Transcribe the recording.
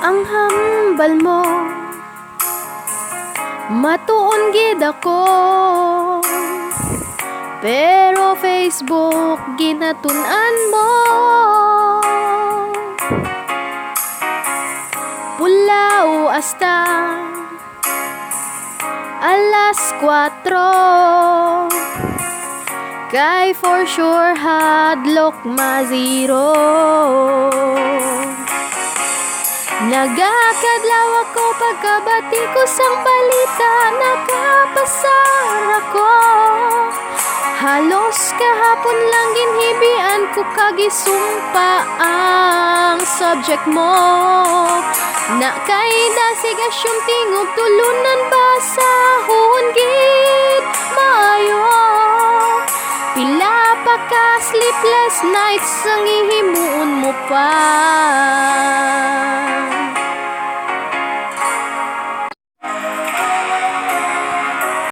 ang hambal mo, matuon gid ako. Pero Facebook ginatun-an mo, pulaw hasta alas 4, kay for sure hadlok maziro. Nagakadlaw ako pagkabati ko sang balita, nakapasar ako. Halos kahapon lang ginhibian ko kagisumpa ang subject mo. Na kay dasig asyong tingog tulunan basahon gid maayo. Pila pa ka sleepless nights ang ihimuon mo pa.